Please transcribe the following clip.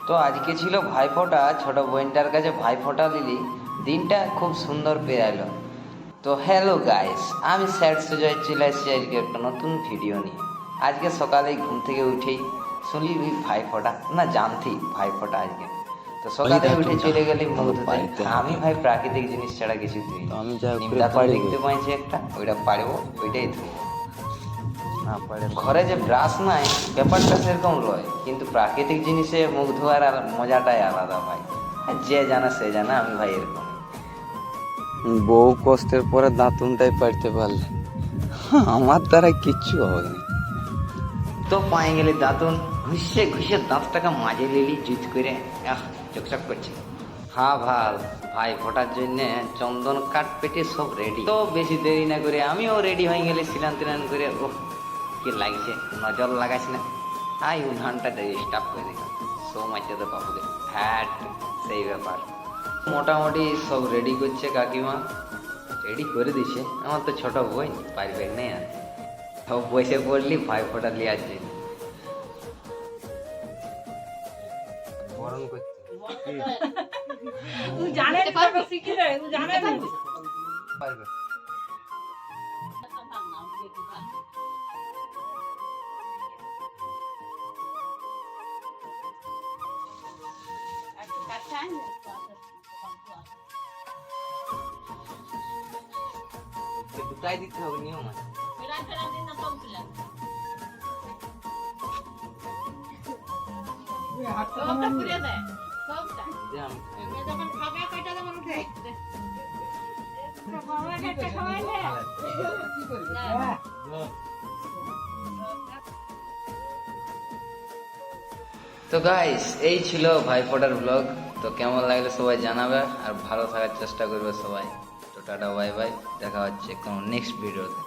তো আজকে ছিল ভাইফোঁটা, ছোট বোনটার কাছে ভাইফোঁটা দিলি, দিনটা খুব সুন্দর পেরালো। তো হ্যালো গাইস, আমি স্যাড সুজয় চলে এসেছি আজকে একটা নতুন ভিডিও নিয়ে। আজকে সকালে ঘুম থেকে উঠেই শুনলি ভাইফোঁটা, না জানতি ভাইফোঁটা আজকে। তো সকালে উঠে চলে গেলি মুখ ধুতে। আমি ভাই প্রাকৃতিক জিনিস ছাড়া কিছু ধুই না। নিমটা তো দেখতে পাইছি একটা, ওইটা পারবো, ওইটাই ধুই। ঘরে যে ব্রাশ নাই ব্যাপারটা সেরকম লয়, কিন্তু প্রাকৃতিক জিনিসে মুখ ধোয়ার আর মজাটাই আলাদা ভাই। যে জানে সে জানে, আমি ভাই এরকম। বহু কষ্টের পরে দাঁতুনটাই পারতে পারলে, আমার দ্বারা কিচ্ছু হবে না। তো পায়ে গেলে দাঁতন ঘুষে ঘুষে দাঁতটাকে মাজে লিলি জুত করে, চকচক করছে। হ্যাঁ ভাই ফোটার জন্য চন্দন কাঠ পেটে সব রেডি। তো বেশি দেরি না করে আমিও রেডি হয়ে গেলে স্নান টিনান করে। ওহ কি লাগছে, নজর লাগাইস না। আই উঠানটা স্টাফ করে দিলাম, সো মাইতে তো বাবুকে হ্যাট, সেই ব্যাপার। মোটামুটি সব রেডি করছে কাকিমা, রেডি করে দিছে। আমার তো ছোট বই পারবে নেই আর, সব বসে পড়লি ভাই ফোটা লিয়ার জন্য। বরণ করছে পারবে। দুটাই দিতে হবে, নিয়ম আছে। দে আমি তো গাইস, এই ছিল ভাইফোঁটার ব্লগ। তো কেমন লাগলো সবাই জানাবে, আর ভালো থাকার চেষ্টা করবে সবাই। তো টাটা বাই বাই, দেখা হচ্ছে কোনো নেক্সট ভিডিওতে।